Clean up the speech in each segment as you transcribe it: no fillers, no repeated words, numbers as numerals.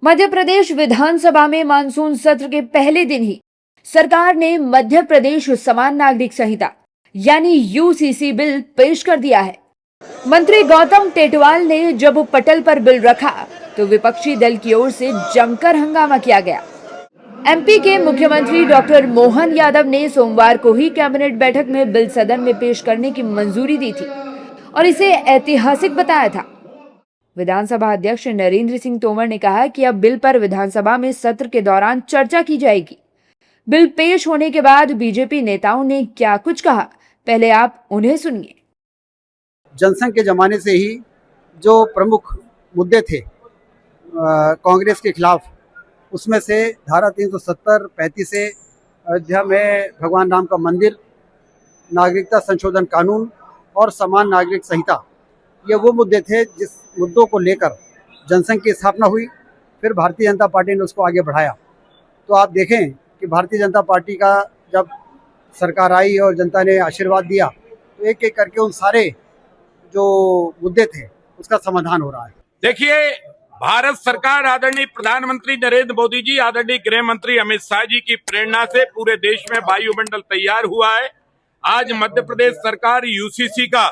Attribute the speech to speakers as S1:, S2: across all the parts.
S1: मध्य प्रदेश विधानसभा में मानसून सत्र के पहले दिन ही सरकार ने मध्य प्रदेश समान नागरिक संहिता यानी यूसीसी बिल पेश कर दिया है। मंत्री गौतम टेटवाल ने जब पटल पर बिल रखा तो विपक्षी दल की ओर से जमकर हंगामा किया गया। एमपी के मुख्यमंत्री डॉक्टर मोहन यादव ने सोमवार को ही कैबिनेट बैठक में बिल सदन में पेश करने की मंजूरी दी थी और इसे ऐतिहासिक बताया था। विधानसभा अध्यक्ष नरेंद्र सिंह तोमर ने कहा कि अब बिल पर विधानसभा में सत्र के दौरान चर्चा की जाएगी। बिल पेश होने के बाद बीजेपी नेताओं ने क्या कुछ कहा, पहले आप उन्हें सुनिए।
S2: जनसंघ के जमाने से ही जो प्रमुख मुद्दे थे कांग्रेस के खिलाफ, उसमें से धारा 370, 35 से अयोध्या में भगवान राम का मंदिर, नागरिकता संशोधन कानून और समान नागरिक संहिता, ये वो मुद्दे थे जिस मुद्दों को लेकर जनसंघ की स्थापना हुई। फिर भारतीय जनता पार्टी ने उसको आगे बढ़ाया। तो आप देखें कि भारतीय जनता पार्टी का जब सरकार आई और जनता ने आशीर्वाद दिया तो एक एक करके उन सारे जो मुद्दे थे उसका समाधान हो रहा है।
S3: देखिए, भारत सरकार आदरणीय प्रधानमंत्री नरेंद्र मोदी जी, आदरणीय गृह मंत्री अमित शाह जी की प्रेरणा से पूरे देश में वायुमंडल तैयार हुआ है। आज मध्य प्रदेश सरकार यूसीसी का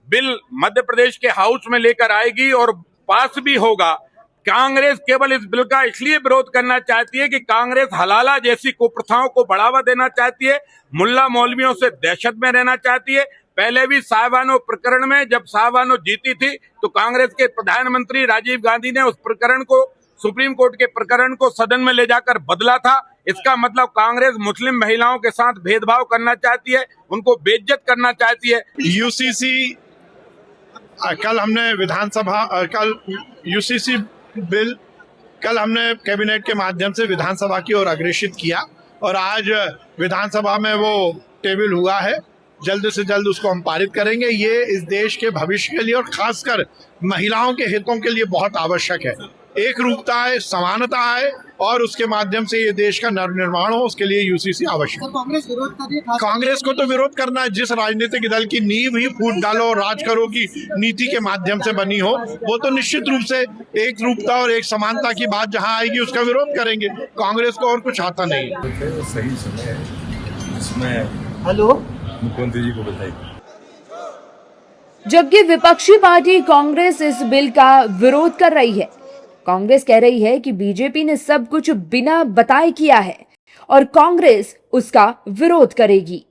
S3: बिल मध्य प्रदेश के हाउस में लेकर आएगी और पास भी होगा। कांग्रेस केवल इस बिल का इसलिए विरोध करना चाहती है कि कांग्रेस हलाला जैसी कुप्रथाओं को बढ़ावा देना चाहती है, मुल्ला मौलवियों से दहशत में रहना चाहती है। पहले भी शाहबानो प्रकरण में जब शाहबानो जीती थी तो कांग्रेस के प्रधानमंत्री राजीव गांधी ने उस प्रकरण को, सुप्रीम कोर्ट के प्रकरण को सदन में ले जाकर बदला था। इसका मतलब कांग्रेस मुस्लिम महिलाओं के साथ भेदभाव करना चाहती है, उनको बेइज्जत करना चाहती है।
S4: यूसीसी कल हमने कल यूसीसी बिल कल हमने कैबिनेट के माध्यम से विधानसभा की ओर अग्रेषित किया और आज विधानसभा में वो टेबल हुआ है। जल्द से जल्द उसको हम पारित करेंगे। ये इस देश के भविष्य के लिए और खासकर महिलाओं के हितों के लिए बहुत आवश्यक है। एक रूपता है, समानता है और उसके माध्यम से ये देश का नवनिर्माण हो, उसके लिए यूसीसी आवश्यक है। कांग्रेस को तो विरोध करना है। जिस राजनीतिक दल की नींव ही फूट डालो, राज करो की नीति के माध्यम से बनी हो, वो तो निश्चित रूप से एक रूपता और एक समानता की बात जहां आएगी उसका विरोध करेंगे। कांग्रेस को और कुछ आता नहीं है।
S5: सही समय इसमें
S1: हेलो
S5: मुख्यमंत्री जी को बताइए।
S1: जबकि विपक्षी पार्टी कांग्रेस इस बिल का विरोध कर रही है। कांग्रेस कह रही है कि बीजेपी ने सब कुछ बिना बताए किया है और कांग्रेस उसका विरोध करेगी।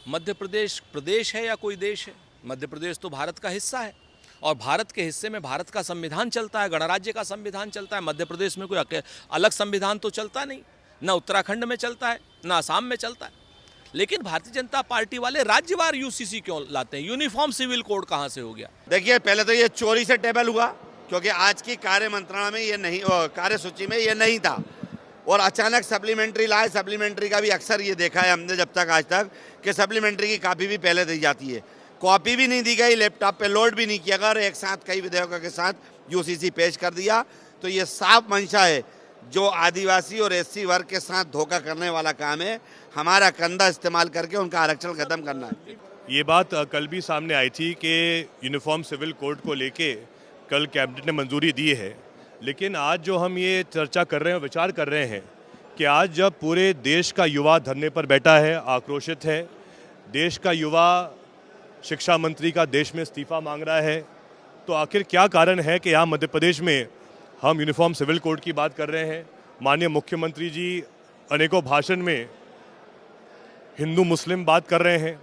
S6: मध्य प्रदेश प्रदेश है या कोई देश है? मध्य प्रदेश तो भारत का हिस्सा है और भारत के हिस्से में भारत का संविधान चलता है, गणराज्य का संविधान चलता है। मध्य प्रदेश में कोई अलग संविधान तो चलता नहीं, ना उत्तराखंड में चलता है, ना असम में चलता है। लेकिन भारतीय जनता पार्टी वाले राज्यवार यूसीसी क्यों लाते हैं? यूनिफॉर्म सिविल कोड कहां से हो गया?
S7: देखिए, पहले तो ये चोरी से टेबल हुआ क्योंकि आज की कार्य मंत्रणा में ये नहीं, कार्य सूची में ये नहीं था और अचानक सप्लीमेंट्री लाए। सप्लीमेंट्री का भी अक्सर ये देखा है हमने जब तक आज तक कि सप्लीमेंट्री की कॉपी भी पहले दी जाती है, कॉपी भी नहीं दी गई, लैपटॉप पे लोड भी नहीं किया गया और एक साथ कई विधेयकों के साथ यूसीसी पेश कर दिया। तो ये साफ मंशा है, जो आदिवासी और एससी वर्ग के साथ धोखा करने वाला काम है, हमारा कंधा इस्तेमाल करके उनका आरक्षण खत्म करना है।
S8: ये बात कल भी सामने आई थी कि यूनिफॉर्म सिविल कोड को लेके कल कैबिनेट ने मंजूरी दी है। लेकिन आज जो हम ये चर्चा कर रहे हैं, विचार कर रहे हैं कि आज जब पूरे देश का युवा धरने पर बैठा है, आक्रोशित है, देश का युवा शिक्षा मंत्री का देश में इस्तीफा मांग रहा है, तो आखिर क्या कारण है कि यहाँ मध्य प्रदेश में हम यूनिफॉर्म सिविल कोड की बात कर रहे हैं? माननीय मुख्यमंत्री जी अनेकों भाषण में हिंदू मुस्लिम बात कर रहे हैं।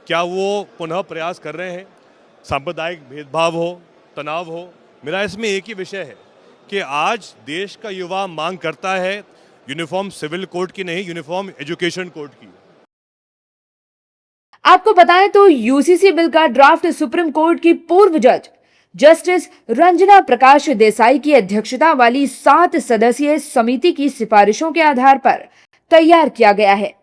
S8: क्या वो पुनः प्रयास कर रहे हैं सांप्रदायिक भेदभाव हो, तनाव हो? मेरा इसमें एक ही विषय है कि आज देश का युवा मांग करता है यूनिफॉर्म सिविल कोड की नहीं, यूनिफॉर्म एजुकेशन कोड की।
S1: आपको बताएं तो यूसीसी बिल का ड्राफ्ट सुप्रीम कोर्ट की पूर्व जज जस्टिस रंजना प्रकाश देसाई की अध्यक्षता वाली 7 सदस्यीय समिति की सिफारिशों के आधार पर तैयार किया गया है।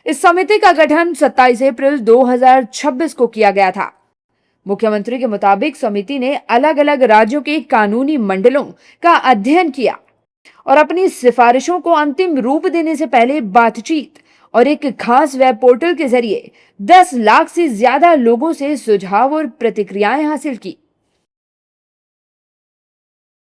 S1: इस समिति का गठन 27 अप्रैल 2026 को किया गया था। मुख्यमंत्री के मुताबिक समिति ने अलग अलग राज्यों के कानूनी मंडलों का अध्ययन किया और अपनी सिफारिशों को अंतिम रूप देने से पहले बातचीत और एक खास वेब पोर्टल के जरिए 10 लाख से ज्यादा लोगों से सुझाव और प्रतिक्रियाएं हासिल की।